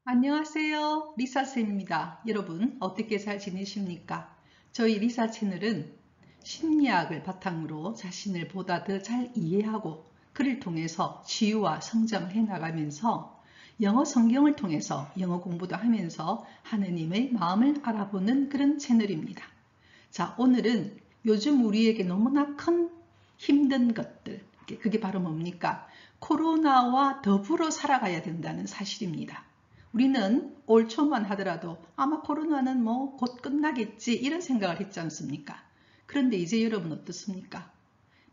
안녕하세요. 리사쌤입니다. 여러분 어떻게 잘 지내십니까? 저희 리사 채널은 심리학을 바탕으로 자신을 보다 더 잘 이해하고 그를 통해서 치유와 성장을 해나가면서 영어 성경을 통해서 영어 공부도 하면서 하느님의 마음을 알아보는 그런 채널입니다. 자, 오늘은 요즘 우리에게 너무나 큰 힘든 것들, 그게 바로 뭡니까? 코로나와 더불어 살아가야 된다는 사실입니다. 우리는 올 초만 하더라도 아마 코로나는 뭐 곧 끝나겠지 이런 생각을 했지 않습니까? 그런데 이제 여러분 어떻습니까?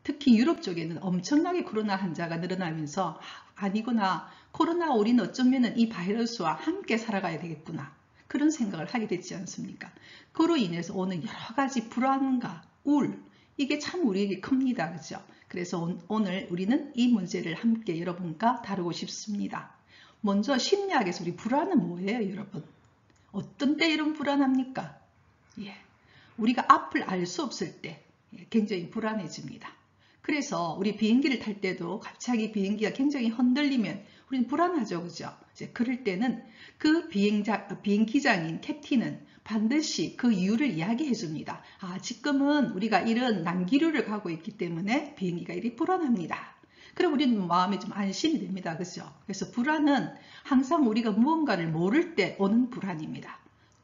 특히 유럽 쪽에는 엄청나게 코로나 환자가 늘어나면서 아니구나, 코로나 우리는 어쩌면 이 바이러스와 함께 살아가야 되겠구나, 그런 생각을 하게 됐지 않습니까? 그로 인해서 오는 여러 가지 불안과 우울, 이게 참 우리에게 큽니다. 그죠? 그래서 오늘 우리는 이 문제를 함께 여러분과 다루고 싶습니다. 먼저 심리학에서 우리 불안은 뭐예요, 여러분? 어떤 때 이런 불안합니까? 예, 우리가 앞을 알 수 없을 때 굉장히 불안해집니다. 그래서 우리 비행기를 탈 때도 갑자기 비행기가 굉장히 흔들리면 우리는 불안하죠, 그죠? 이제 그럴 때는 그 비행기장인 캡틴은 반드시 그 이유를 이야기해 줍니다. 아, 지금은 우리가 이런 난기류를 가고 있기 때문에 비행기가 이리 불안합니다. 그럼 우리는 마음이 좀 안심이 됩니다. 그죠? 그래서 불안은 항상 우리가 무언가를 모를 때 오는 불안입니다.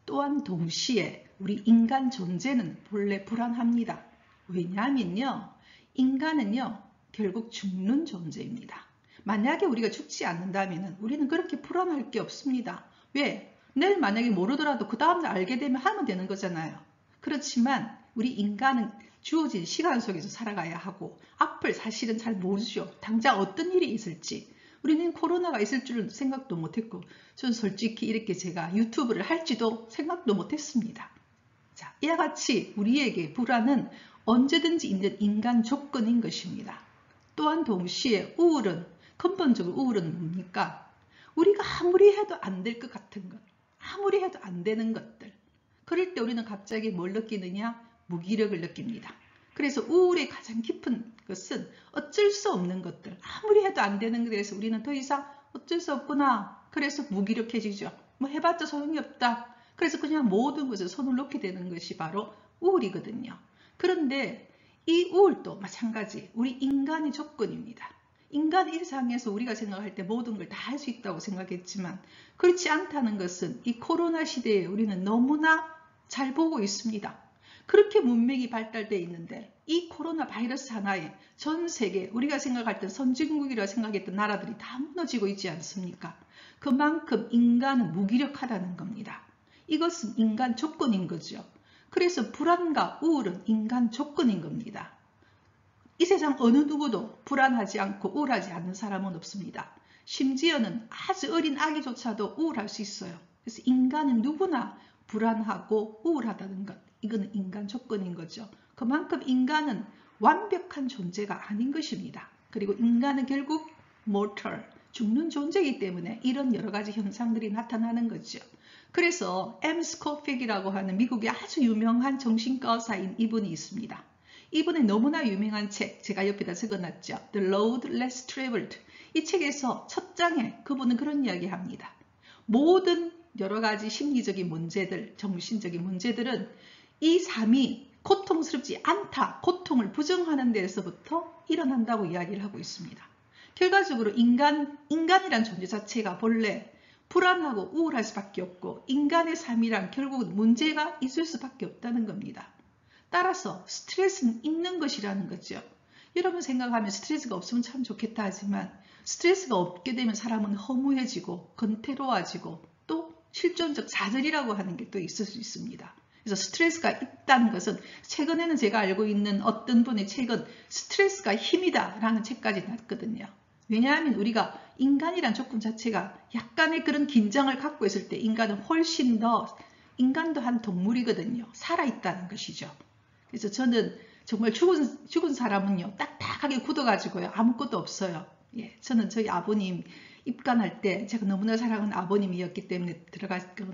또한 동시에 우리 인간 존재는 본래 불안합니다. 왜냐하면요, 인간은요, 결국 죽는 존재입니다. 만약에 우리가 죽지 않는다면 우리는 그렇게 불안할 게 없습니다. 왜? 내일 만약에 모르더라도 그 다음날 알게 되면 하면 되는 거잖아요. 그렇지만 우리 인간은 주어진 시간 속에서 살아가야 하고 앞을 사실은 잘 모르죠. 당장 어떤 일이 있을지. 우리는 코로나가 있을 줄은 생각도 못했고, 전 솔직히 이렇게 제가 유튜브를 할지도 생각도 못했습니다. 자, 이와 같이 우리에게 불안은 언제든지 있는 인간 조건인 것입니다. 또한 동시에 우울은, 근본적으로 우울은 뭡니까? 우리가 아무리 해도 안 될 것 같은 것, 아무리 해도 안 되는 것들. 그럴 때 우리는 갑자기 뭘 느끼느냐? 무기력을 느낍니다. 그래서 우울의 가장 깊은 것은 어쩔 수 없는 것들, 아무리 해도 안 되는 것에서 우리는 더 이상 어쩔 수 없구나. 그래서 무기력해지죠. 뭐 해봤자 소용이 없다. 그래서 그냥 모든 것에 손을 놓게 되는 것이 바로 우울이거든요. 그런데 이 우울도 마찬가지 우리 인간의 조건입니다. 인간 일상에서 우리가 생각할 때 모든 걸 다 할 수 있다고 생각했지만 그렇지 않다는 것은 이 코로나 시대에 우리는 너무나 잘 보고 있습니다. 그렇게 문명이 발달되어 있는데 이 코로나 바이러스 하나에 전 세계 우리가 생각할 때 선진국이라 생각했던 나라들이 다 무너지고 있지 않습니까? 그만큼 인간은 무기력하다는 겁니다. 이것은 인간 조건인 거죠. 그래서 불안과 우울은 인간 조건인 겁니다. 이 세상 어느 누구도 불안하지 않고 우울하지 않는 사람은 없습니다. 심지어는 아주 어린 아기조차도 우울할 수 있어요. 그래서 인간은 누구나 불안하고 우울하다는 것, 이거는 인간 조건인 거죠. 그만큼 인간은 완벽한 존재가 아닌 것입니다. 그리고 인간은 결국 mortal, 죽는 존재이기 때문에 이런 여러 가지 현상들이 나타나는 거죠. 그래서 M. 스코필이라고 하는 미국의 아주 유명한 정신과 의사인 이분이 있습니다. 이분의 너무나 유명한 책, 제가 옆에다 적어놨죠. The Road Less Traveled. 이 책에서 첫 장에 그분은 그런 이야기 합니다. 모든 여러 가지 심리적인 문제들, 정신적인 문제들은 이 삶이 고통스럽지 않다, 고통을 부정하는 데에서부터 일어난다고 이야기를 하고 있습니다. 결과적으로 인간이란 존재 자체가 본래 불안하고 우울할 수밖에 없고 인간의 삶이란 결국은 문제가 있을 수밖에 없다는 겁니다. 따라서 스트레스는 있는 것이라는 거죠. 여러분 생각하면 스트레스가 없으면 참 좋겠다 하지만 스트레스가 없게 되면 사람은 허무해지고 건태로워지고 또 실존적 좌절이라고 하는 게 또 있을 수 있습니다. 그래서 스트레스가 있다는 것은 최근에는 제가 알고 있는 어떤 분의 책은 스트레스가 힘이다 라는 책까지 났거든요. 왜냐하면 우리가 인간이란 조건 자체가 약간의 그런 긴장을 갖고 있을 때 인간은 훨씬 더, 인간도 한 동물이거든요. 살아있다는 것이죠. 그래서 저는 정말 죽은 사람은요, 딱딱하게 굳어가지고요, 아무것도 없어요. 예, 저는 저희 아버님 입간할 때 제가 너무나 사랑하는 아버님이었기 때문에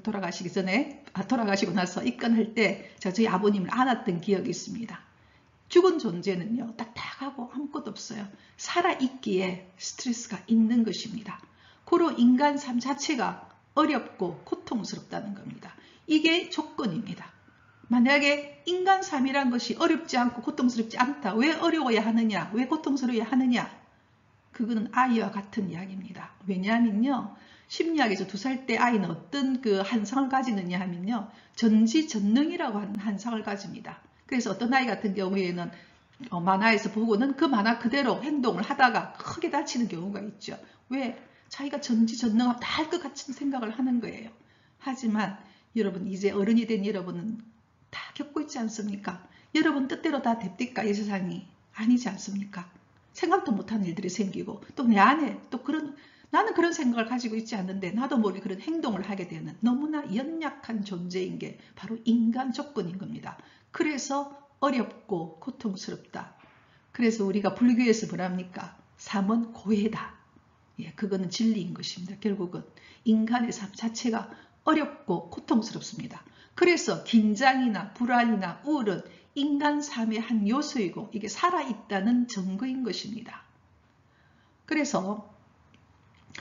돌아가시고 나서 입간할 때 제가 저희 아버님을 안았던 기억이 있습니다. 죽은 존재는요, 딱딱하고 아무것도 없어요. 살아있기에 스트레스가 있는 것입니다. 고로 인간 삶 자체가 어렵고 고통스럽다는 겁니다. 이게 조건입니다. 만약에 인간 삶이란 것이 어렵지 않고 고통스럽지 않다. 왜 어려워야 하느냐? 왜 고통스러워야 하느냐? 그거는 아이와 같은 이야기입니다. 왜냐하면요. 심리학에서 2살 때 아이는 어떤 그 한상을 가지느냐 하면요. 전지전능이라고 하는 한상을 가집니다. 그래서 어떤 아이 같은 경우에는 만화에서 보고는 그 만화 그대로 행동을 하다가 크게 다치는 경우가 있죠. 왜? 자기가 전지전능하고 다 할 것 같은 생각을 하는 거예요. 하지만 여러분 이제 어른이 된 여러분은 다 겪고 있지 않습니까? 여러분 뜻대로 다 됩니까? 이 세상이 아니지 않습니까? 생각도 못한 일들이 생기고 또 내 안에 또 나는 그런 생각을 가지고 있지 않는데 나도 모르게 그런 행동을 하게 되는 너무나 연약한 존재인 게 바로 인간 조건인 겁니다. 그래서 어렵고 고통스럽다. 그래서 우리가 불교에서 뭐랍니까? 삶은 고해다. 예, 그거는 진리인 것입니다. 결국은 인간의 삶 자체가 어렵고 고통스럽습니다. 그래서 긴장이나 불안이나 우울은 인간 삶의 한 요소이고 이게 살아있다는 증거인 것입니다. 그래서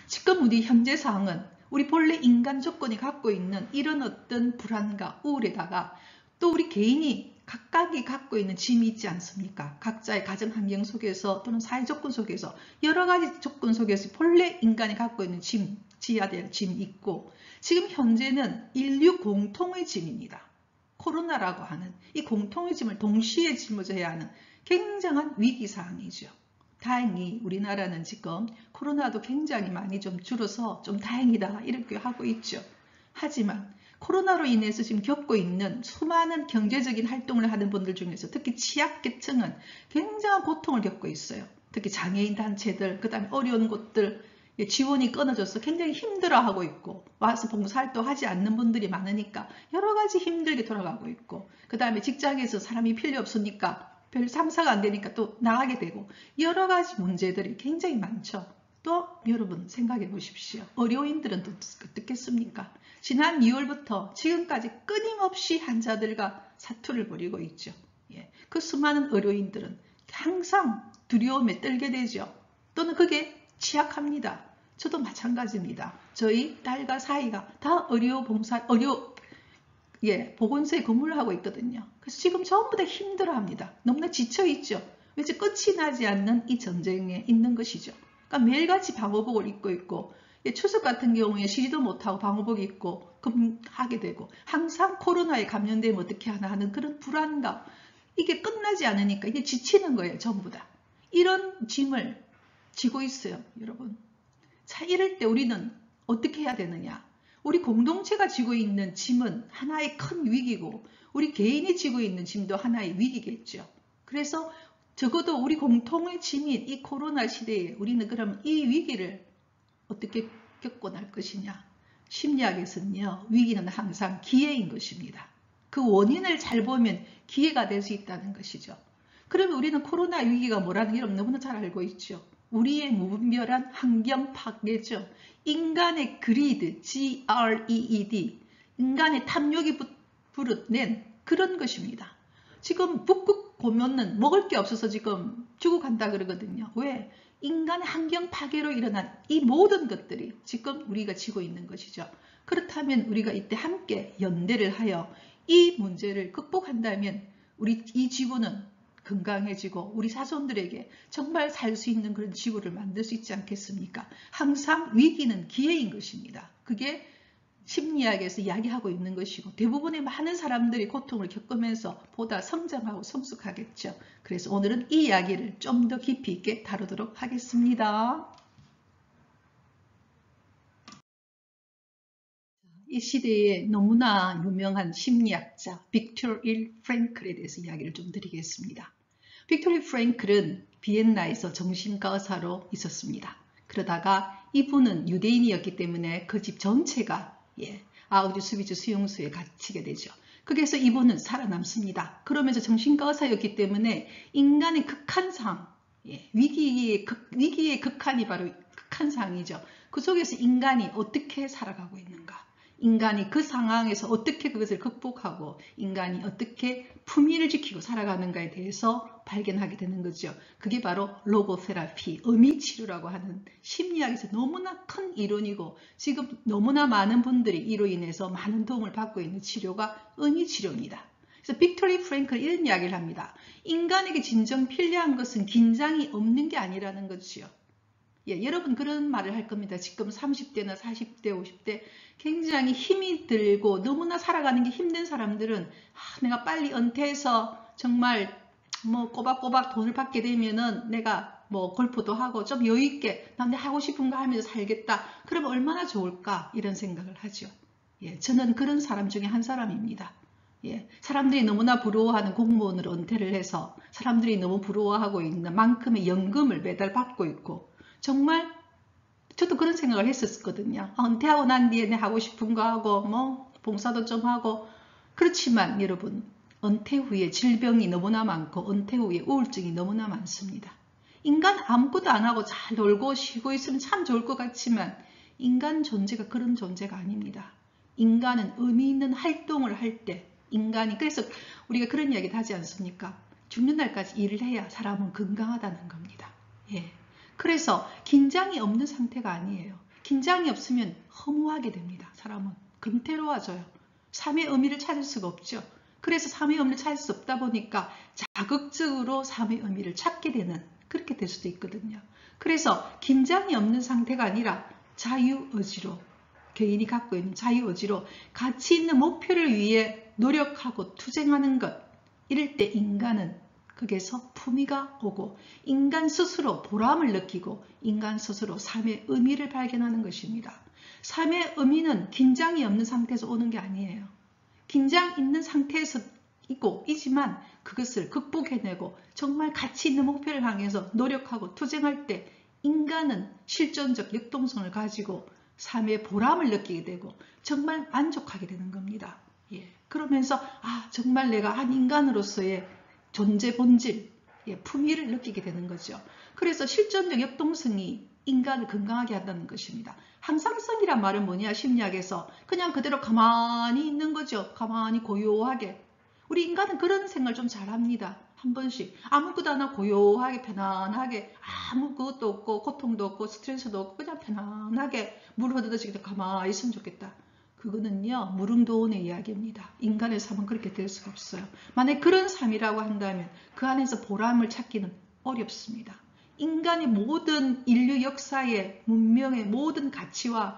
지금 우리 현재 상황은 우리 본래 인간 조건이 갖고 있는 이런 어떤 불안과 우울에다가 또 우리 개인이 각각이 갖고 있는 짐이 있지 않습니까? 각자의 가정 환경 속에서 또는 사회 조건 속에서 여러 가지 조건 속에서 본래 인간이 갖고 있는 짐, 지어야 될 짐이 있고 지금 현재는 인류 공통의 짐입니다. 코로나라고 하는 이 공통의 짐을 동시에 짊어져야 하는 굉장한 위기사항이죠. 다행히 우리나라는 지금 코로나도 굉장히 많이 좀 줄어서 좀 다행이다 이렇게 하고 있죠. 하지만 코로나로 인해서 지금 겪고 있는 수많은 경제적인 활동을 하는 분들 중에서 특히 취약계층은 굉장한 고통을 겪고 있어요. 특히 장애인 단체들, 그 다음에 어려운 곳들 지원이 끊어져서 굉장히 힘들어하고 있고 와서 봉사활동 하지 않는 분들이 많으니까 여러 가지 힘들게 돌아가고 있고 그 다음에 직장에서 사람이 필요 없으니까 별 상사가 안 되니까 또 나가게 되고 여러 가지 문제들이 굉장히 많죠. 또 여러분 생각해 보십시오. 의료인들은 또 어떻겠습니까? 지난 2월부터 지금까지 끊임없이 환자들과 사투를 벌이고 있죠. 예. 그 수많은 의료인들은 항상 두려움에 떨게 되죠. 또는 그게 취약합니다. 저도 마찬가지입니다. 저희 딸과 사이가 다 보건소에 근무를 하고 있거든요. 그래서 지금 전부 다 힘들어합니다. 너무나 지쳐있죠. 왠지 끝이 나지 않는 이 전쟁에 있는 것이죠. 그러니까 매일같이 방호복을 입고 있고 추석 같은 경우에 쉬지도 못하고 방호복 입고 근무하게 되고 항상 코로나에 감염되면 어떻게 하나 하는 그런 불안감 이게 끝나지 않으니까 이게 지치는 거예요. 전부 다. 이런 짐을 지고 있어요. 여러분. 자, 이럴 때 우리는 어떻게 해야 되느냐? 우리 공동체가 지고 있는 짐은 하나의 큰 위기고 우리 개인이 지고 있는 짐도 하나의 위기겠죠. 그래서 적어도 우리 공통의 짐인 이 코로나 시대에 우리는 그럼 이 위기를 어떻게 겪어낼 것이냐? 심리학에서는요. 위기는 항상 기회인 것입니다. 그 원인을 잘 보면 기회가 될 수 있다는 것이죠. 그러면 우리는 코로나 위기가 뭐라는 게 너무나 잘 알고 있죠. 우리의 무분별한 환경 파괴죠. 인간의 그리드, G-R-E-E-D, 인간의 탐욕이 부르낸 그런 것입니다. 지금 북극 고면은 먹을 게 없어서 지금 죽어간다 그러거든요. 왜? 인간의 환경 파괴로 일어난 이 모든 것들이 지금 우리가 지고 있는 것이죠. 그렇다면 우리가 이때 함께 연대를 하여 이 문제를 극복한다면 우리 이 지구는 건강해지고 우리 자손들에게 정말 살 수 있는 그런 지구를 만들 수 있지 않겠습니까? 항상 위기는 기회인 것입니다. 그게 심리학에서 이야기하고 있는 것이고 대부분의 많은 사람들이 고통을 겪으면서 보다 성장하고 성숙하겠죠. 그래서 오늘은 이 이야기를 좀 더 깊이 있게 다루도록 하겠습니다. 이 시대에 너무나 유명한 심리학자 빅토르 프랭클에 대해서 이야기를 좀 드리겠습니다. 빅토르 프랭클은 비엔나에서 정신과 의사로 있었습니다. 그러다가 이분은 유대인이었기 때문에 그 집 전체가 아우슈비츠 수용소에 갇히게 되죠. 거기에서 이분은 살아남습니다. 그러면서 정신과 의사였기 때문에 인간의 극한상, 위기의 극한이 바로 극한상이죠. 그 속에서 인간이 어떻게 살아가고 있는가. 인간이 그 상황에서 어떻게 그것을 극복하고 인간이 어떻게 품위를 지키고 살아가는가에 대해서 발견하게 되는 거죠. 그게 바로 로고테라피, 의미치료라고 하는 심리학에서 너무나 큰 이론이고 지금 너무나 많은 분들이 이로 인해서 많은 도움을 받고 있는 치료가 의미치료입니다. 그래서 빅토리 프랭클은 이런 이야기를 합니다. 인간에게 진정 필요한 것은 긴장이 없는 게 아니라는 거지요. 예, 여러분 그런 말을 할 겁니다. 지금 30대나 40대, 50대 굉장히 힘이 들고 너무나 살아가는 게 힘든 사람들은 내가 빨리 은퇴해서 정말 뭐 꼬박꼬박 돈을 받게 되면은 내가 뭐 골프도 하고 좀 여유있게 난 하고 싶은 거 하면서 살겠다. 그러면 얼마나 좋을까 이런 생각을 하죠. 예, 저는 그런 사람 중에 한 사람입니다. 예, 사람들이 너무나 부러워하는 공무원으로 은퇴를 해서 사람들이 너무 부러워하고 있는 만큼의 연금을 매달 받고 있고 정말 저도 그런 생각을 했었거든요. 은퇴하고 난 뒤에 내 하고 싶은 거 하고 뭐 봉사도 좀 하고 그렇지만 여러분 은퇴 후에 질병이 너무나 많고 은퇴 후에 우울증이 너무나 많습니다. 인간 아무것도 안 하고 잘 놀고 쉬고 있으면 참 좋을 것 같지만 인간 존재가 그런 존재가 아닙니다. 인간은 의미 있는 활동을 할 때 인간이 그래서 우리가 그런 이야기도 하지 않습니까? 죽는 날까지 일을 해야 사람은 건강하다는 겁니다. 예. 그래서 긴장이 없는 상태가 아니에요. 긴장이 없으면 허무하게 됩니다. 사람은 금태로워져요. 삶의 의미를 찾을 수가 없죠. 그래서 삶의 의미를 찾을 수 없다 보니까 자극적으로 삶의 의미를 찾게 되는 그렇게 될 수도 있거든요. 그래서 긴장이 없는 상태가 아니라 자유의지로 개인이 갖고 있는 자유의지로 가치 있는 목표를 위해 노력하고 투쟁하는 것 이럴 때 인간은 거기에서 품위가 오고 인간 스스로 보람을 느끼고 인간 스스로 삶의 의미를 발견하는 것입니다. 삶의 의미는 긴장이 없는 상태에서 오는 게 아니에요. 긴장 있는 상태에서 있고 있지만 그것을 극복해내고 정말 가치 있는 목표를 향해서 노력하고 투쟁할 때 인간은 실존적 역동성을 가지고 삶의 보람을 느끼게 되고 정말 만족하게 되는 겁니다. 예. 그러면서 정말 내가 한 인간으로서의 존재 본질, 품위를 느끼게 되는 거죠. 그래서 실존적 역동성이 인간을 건강하게 한다는 것입니다. 항상성이란 말은 뭐냐? 심리학에서 그냥 그대로 가만히 있는 거죠. 가만히 고요하게. 우리 인간은 그런 생각을 좀 잘합니다. 한 번씩 아무것도 안 하고 고요하게 편안하게 아무것도 없고 고통도 없고 스트레스도 없고 그냥 편안하게 물 흐르듯이 가만히 있으면 좋겠다. 그거는요 무릉도원의 이야기입니다. 인간의 삶은 그렇게 될 수가 없어요. 만약 그런 삶이라고 한다면 그 안에서 보람을 찾기는 어렵습니다. 인간의 모든 인류 역사의 문명의 모든 가치와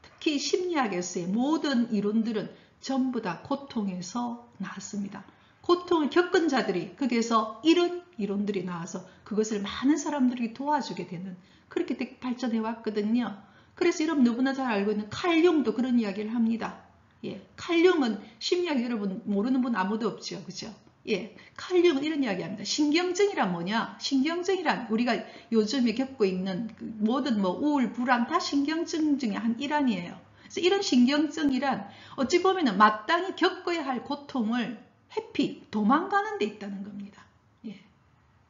특히 심리학에서의 모든 이론들은 전부 다 고통에서 나왔습니다. 고통을 겪은 자들이 거기에서 이런 이론들이 나와서 그것을 많은 사람들이 도와주게 되는 그렇게 발전해 왔거든요. 그래서 여러분 누구나 잘 알고 있는 칼융도 그런 이야기를 합니다. 예, 칼융은 심리학 여러분 모르는 분 아무도 없죠. 그죠? 예, 칼융은 이런 이야기 합니다. 신경증이란 뭐냐? 신경증이란 우리가 요즘에 겪고 있는 그 모든 뭐 우울, 불안 다 신경증 중에 한 일환이에요. 그래서 이런 신경증이란 어찌 보면 마땅히 겪어야 할 고통을 회피, 도망가는 데 있다는 겁니다. 예,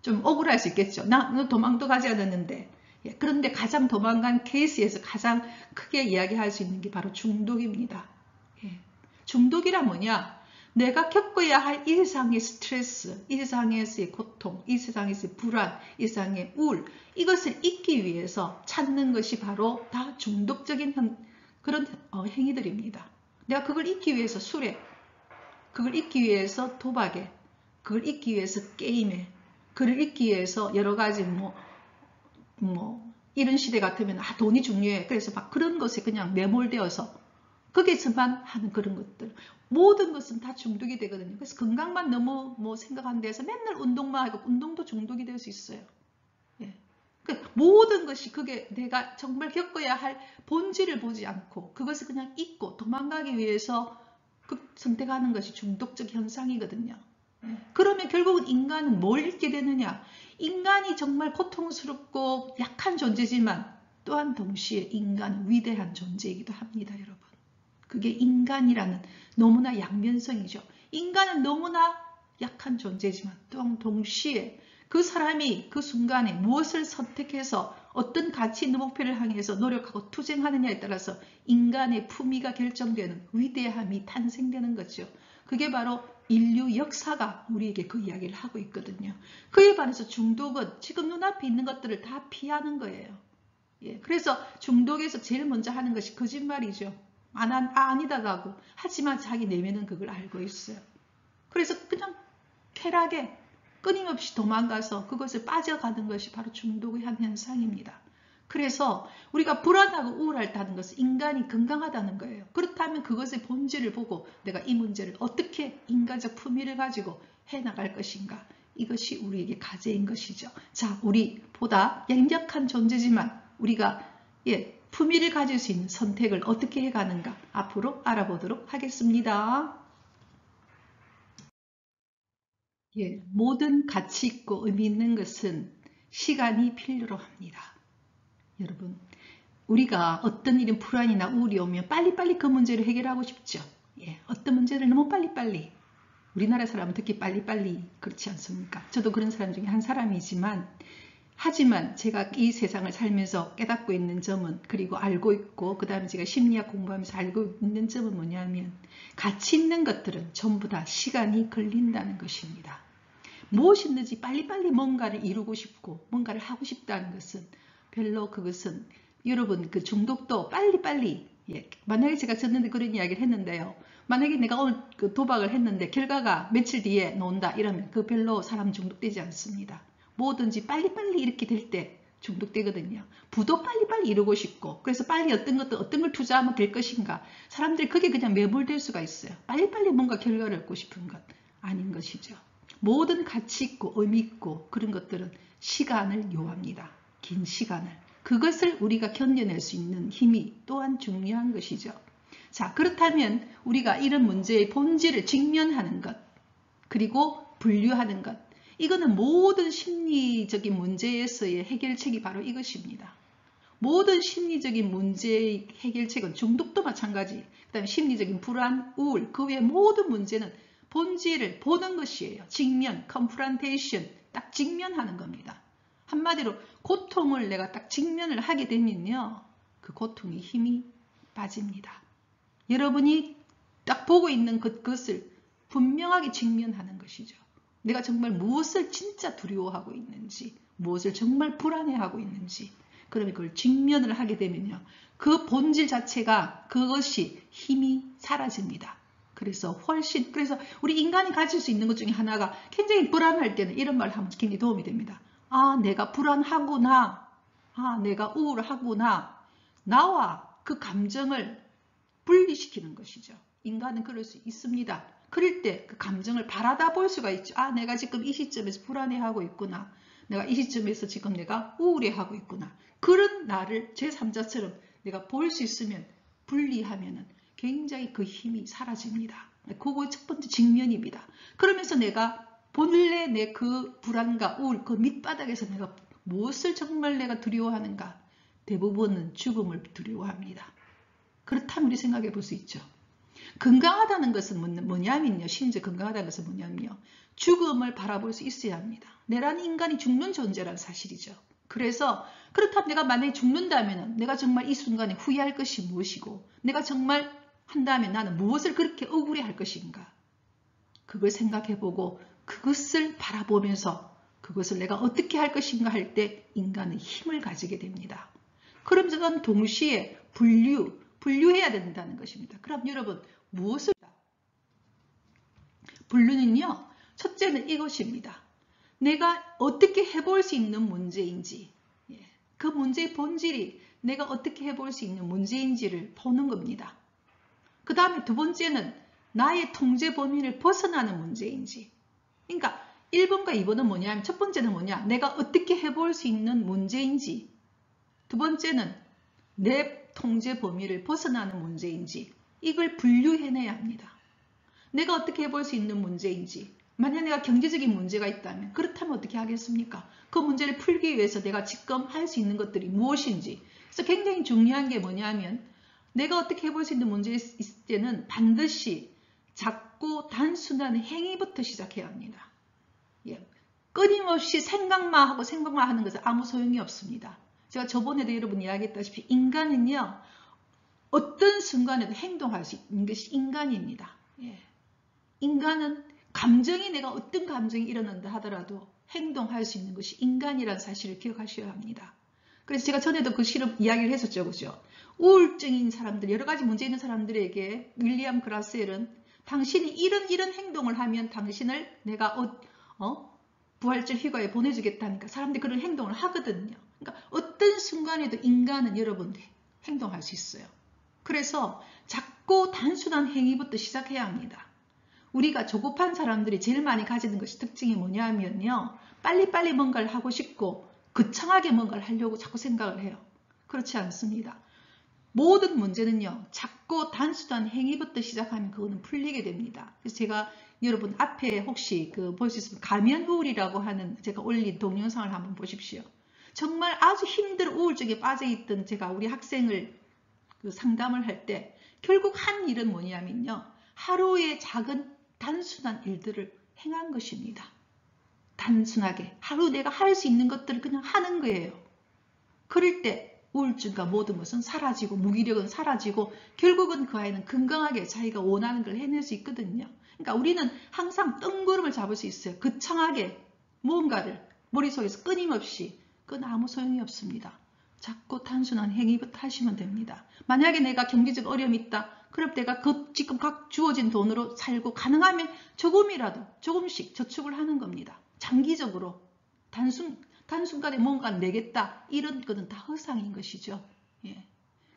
좀 억울할 수 있겠죠. 나 도망도 가지 않았는데. 예, 그런데 가장 도망간 케이스에서 가장 크게 이야기할 수 있는 게 바로 중독입니다. 예, 중독이란 뭐냐? 내가 겪어야 할 이 세상의 스트레스, 이 세상에서의 고통, 이 세상에서의 불안, 이 세상의 우울 이것을 잊기 위해서 찾는 것이 바로 다 중독적인 그런 행위들입니다. 내가 그걸 잊기 위해서 술에, 그걸 잊기 위해서 도박에, 그걸 잊기 위해서 게임에, 그걸 잊기 위해서 여러 가지 이런 시대 같으면 돈이 중요해. 그래서 막 그런 것에 그냥 매몰되어서 거기에서만 하는 그런 것들. 모든 것은 다 중독이 되거든요. 그래서 건강만 너무 생각하는 데서 맨날 운동만 하고 운동도 중독이 될 수 있어요. 예. 그러니까 모든 것이 그게 내가 정말 겪어야 할 본질을 보지 않고 그것을 그냥 잊고 도망가기 위해서 선택하는 것이 중독적 현상이거든요. 예. 그러면 결국은 인간은 뭘 잃게 되느냐? 인간이 정말 고통스럽고 약한 존재지만 또한 동시에 인간은 위대한 존재이기도 합니다, 여러분. 그게 인간이라는 너무나 양면성이죠. 인간은 너무나 약한 존재지만 또한 동시에 그 사람이 그 순간에 무엇을 선택해서 어떤 가치 있는 목표를 향해서 노력하고 투쟁하느냐에 따라서 인간의 품위가 결정되는 위대함이 탄생되는 거죠. 그게 바로 인류 역사가 우리에게 그 이야기를 하고 있거든요. 그에 반해서 중독은 지금 눈앞에 있는 것들을 다 피하는 거예요. 예, 그래서 중독에서 제일 먼저 하는 것이 거짓말이죠. 아니다라고 하지만 자기 내면은 그걸 알고 있어요. 그래서 그냥 쾌락에 끊임없이 도망가서 그것을 빠져가는 것이 바로 중독의 한 현상입니다. 그래서 우리가 불안하고 우울하다는 것은 인간이 건강하다는 거예요. 그렇다면 그것의 본질을 보고 내가 이 문제를 어떻게 인간적 품위를 가지고 해나갈 것인가. 이것이 우리에게 과제인 것이죠. 자, 우리보다 약력한 존재지만 우리가 품위를 가질 수 있는 선택을 어떻게 해가는가 앞으로 알아보도록 하겠습니다. 모든 가치 있고 의미 있는 것은 시간이 필요로 합니다. 여러분, 우리가 어떤 일인 불안이나 우울이 오면 빨리빨리 그 문제를 해결하고 싶죠. 어떤 문제를 너무 빨리빨리. 우리나라 사람은 특히 빨리빨리 그렇지 않습니까? 저도 그런 사람 중에 한 사람이지만 하지만 제가 이 세상을 살면서 깨닫고 있는 점은 그리고 알고 있고 그 다음에 제가 심리학 공부하면서 알고 있는 점은 뭐냐면 가치 있는 것들은 전부 다 시간이 걸린다는 것입니다. 무엇이든지 빨리빨리 뭔가를 이루고 싶고 뭔가를 하고 싶다는 것은 별로 그것은 여러분 그 중독도 빨리빨리 만약에 제가 졌는데 그런 이야기를 했는데요. 만약에 내가 오늘 그 도박을 했는데 결과가 며칠 뒤에 나온다 이러면 그 별로 사람 중독되지 않습니다. 뭐든지 빨리빨리 이렇게 될 때 중독되거든요. 부도 빨리빨리 이루고 싶고 그래서 빨리 어떤 걸 투자하면 될 것인가. 사람들이 그게 그냥 매몰될 수가 있어요. 빨리빨리 뭔가 결과를 얻고 싶은 것 아닌 것이죠. 모든 가치 있고 의미 있고 그런 것들은 시간을 요합니다. 긴 시간을. 그것을 우리가 견뎌낼 수 있는 힘이 또한 중요한 것이죠. 자, 그렇다면 우리가 이런 문제의 본질을 직면하는 것 그리고 분류하는 것 이거는 모든 심리적인 문제에서의 해결책이 바로 이것입니다. 모든 심리적인 문제의 해결책은 중독도 마찬가지. 그 다음에 심리적인 불안, 우울, 그 외의 모든 문제는 본질을 보는 것이에요. 직면, confrontation, 딱 직면하는 겁니다. 한마디로 고통을 내가 딱 직면을 하게 되면요. 그 고통의 힘이 빠집니다. 여러분이 딱 보고 있는 그것을 분명하게 직면하는 것이죠. 내가 정말 무엇을 진짜 두려워하고 있는지, 무엇을 정말 불안해하고 있는지, 그러면 그걸 직면을 하게 되면요. 그 본질 자체가 그것이 힘이 사라집니다. 그래서 우리 인간이 가질 수 있는 것 중에 하나가 굉장히 불안할 때는 이런 말을 하면 굉장히 도움이 됩니다. 아, 내가 불안하구나. 아, 내가 우울하구나. 나와 그 감정을 분리시키는 것이죠. 인간은 그럴 수 있습니다. 그럴 때 그 감정을 바라다 볼 수가 있죠. 아, 내가 지금 이 시점에서 불안해하고 있구나. 내가 이 시점에서 지금 내가 우울해하고 있구나. 그런 나를 제3자처럼 내가 볼 수 있으면 분리하면은 굉장히 그 힘이 사라집니다. 그거 첫 번째 직면입니다. 그러면서 내가 본래 내 그 불안과 우울, 그 밑바닥에서 내가 무엇을 정말 내가 두려워하는가? 대부분은 죽음을 두려워합니다. 그렇다면 우리 생각해 볼 수 있죠. 건강하다는 것은 뭐냐면요. 심지어 건강하다는 것은 뭐냐면요. 죽음을 바라볼 수 있어야 합니다. 내라는 인간이 죽는 존재라는 사실이죠. 그래서 그렇다면 내가 만약에 죽는다면 내가 정말 이 순간에 후회할 것이 무엇이고 내가 정말 한다면 나는 무엇을 그렇게 억울해 할 것인가. 그걸 생각해보고 그것을 바라보면서 그것을 내가 어떻게 할 것인가 할 때 인간은 힘을 가지게 됩니다. 그러면서 동시에 분류해야 된다는 것입니다. 그럼 여러분 무엇을 분류는요. 첫째는 이것입니다. 내가 어떻게 해볼 수 있는 문제인지 그 문제의 본질이 내가 어떻게 해볼 수 있는 문제인지를 보는 겁니다. 그 다음에 두 번째는 나의 통제 범위를 벗어나는 문제인지. 그러니까 1번과 2번은 뭐냐면 첫 번째는 뭐냐. 내가 어떻게 해볼 수 있는 문제인지. 두 번째는 내 통제 범위를 벗어나는 문제인지. 이걸 분류해내야 합니다. 내가 어떻게 해볼 수 있는 문제인지. 만약 내가 경제적인 문제가 있다면 그렇다면 어떻게 하겠습니까? 그 문제를 풀기 위해서 내가 지금 할 수 있는 것들이 무엇인지. 그래서 굉장히 중요한 게 뭐냐면 내가 어떻게 해볼 수 있는 문제 있을 때는 반드시 작고 단순한 행위부터 시작해야 합니다. 끊임없이 생각만 하고 생각만 하는 것은 아무 소용이 없습니다. 제가 저번에도 여러분 이야기했다시피 인간은요, 어떤 순간에도 행동할 수 있는 것이 인간입니다. 예. 인간은 감정이 내가 어떤 감정이 일어난다 하더라도 행동할 수 있는 것이 인간이라는 사실을 기억하셔야 합니다. 그래서 제가 전에도 그 실험 이야기를 했었죠. 그죠? 우울증인 사람들, 여러 가지 문제 있는 사람들에게 윌리엄 그라셀은 당신이 이런 행동을 하면 당신을 내가 부활절 휴가에 보내주겠다니까 사람들이 그런 행동을 하거든요. 그러니까 어떤 순간에도 인간은 여러분들 행동할 수 있어요. 그래서 작고 단순한 행위부터 시작해야 합니다. 우리가 조급한 사람들이 제일 많이 가지는 것이 특징이 뭐냐면요. 빨리빨리 뭔가를 하고 싶고 거창하게 뭔가를 하려고 자꾸 생각을 해요. 그렇지 않습니다. 모든 문제는요. 작고 단순한 행위부터 시작하면 그거는 풀리게 됩니다. 그래서 제가 여러분 앞에 혹시 볼 수 있으면 가면우울이라고 하는 제가 올린 동영상을 한번 보십시오. 정말 아주 힘든 우울증에 빠져있던 제가 우리 학생을 상담을 할 때 결국 한 일은 뭐냐면요. 하루의 작은 단순한 일들을 행한 것입니다. 단순하게 하루 내가 할 수 있는 것들을 그냥 하는 거예요. 그럴 때 우울증과 모든 것은 사라지고 무기력은 사라지고 결국은 그 아이는 건강하게 자기가 원하는 걸 해낼 수 있거든요. 그러니까 우리는 항상 뜬구름을 잡을 수 있어요. 거창하게 뭔가를 머릿속에서 끊임없이 그건 아무 소용이 없습니다. 작고 단순한 행위부터 하시면 됩니다. 만약에 내가 경제적 어려움이 있다. 그럼 내가 지금 각 주어진 돈으로 살고 가능하면 조금이라도 조금씩 저축을 하는 겁니다. 장기적으로 단순간에 뭔가 내겠다. 이런 것은 다 허상인 것이죠. 예.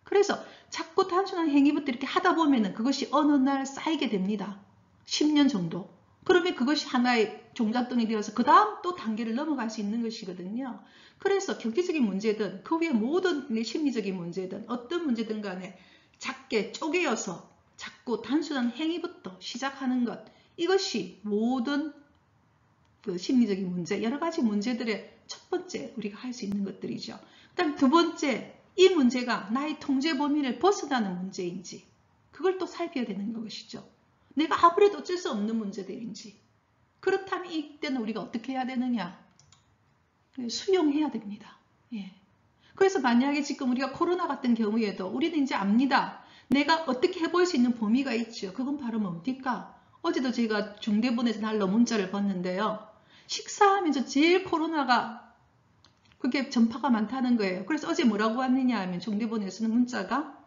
그래서 작고 단순한 행위부터 이렇게 하다 보면은 그것이 어느 날 쌓이게 됩니다. 10년 정도. 그러면 그것이 하나의 종잣돈이 되어서 그 다음 또 단계를 넘어갈 수 있는 것이거든요. 그래서 경제적인 문제든 그 위에 모든 심리적인 문제든 어떤 문제든 간에 작게 쪼개어서 작고 단순한 행위부터 시작하는 것, 이것이 모든 심리적인 문제, 여러 가지 문제들의 첫 번째 우리가 할 수 있는 것들이죠. 그다음 두 번째, 이 문제가 나의 통제 범위를 벗어나는 문제인지 그걸 또 살펴야 되는 것이죠. 내가 아무래도 어쩔 수 없는 문제들인지. 그렇다면 이때는 우리가 어떻게 해야 되느냐? 수용해야 됩니다. 예. 그래서 만약에 지금 우리가 코로나 같은 경우에도 우리는 이제 압니다. 내가 어떻게 해볼 수 있는 범위가 있죠. 그건 바로 뭡니까? 어제도 제가 중대본에서 날로 문자를 봤는데요. 식사하면서 제일 코로나가 그게 전파가 많다는 거예요. 그래서 어제 뭐라고 왔느냐 하면 중대본에서는 문자가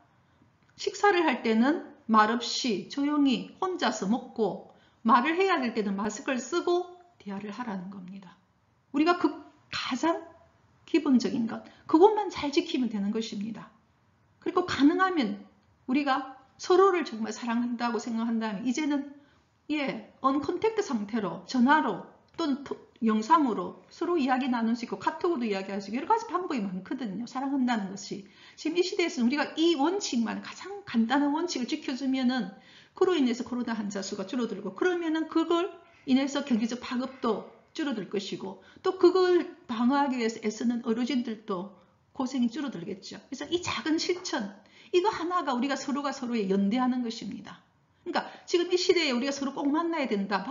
식사를 할 때는 말없이 조용히 혼자서 먹고 말을 해야 될 때는 마스크를 쓰고 대화를 하라는 겁니다. 우리가 가장 기본적인 것, 그것만 잘 지키면 되는 것입니다. 그리고 가능하면 우리가 서로를 정말 사랑한다고 생각한다면 이제는 언컨택트 상태로 전화로 또는 영상으로 서로 이야기 나눌 수 있고 카톡으로도 이야기할 수 있고 여러 가지 방법이 많거든요. 사랑한다는 것이. 지금 이 시대에서는 우리가 이 원칙만 가장 간단한 원칙을 지켜주면은 그로 인해서 코로나 환자 수가 줄어들고 그러면은 그걸 인해서 경제적 파급도 줄어들 것이고 또 그걸 방어하기 위해서 애쓰는 어르신들도 고생이 줄어들겠죠. 그래서 이 작은 실천, 이거 하나가 우리가 서로가 서로에 연대하는 것입니다. 그러니까 지금 이 시대에 우리가 서로 꼭 만나야 된다.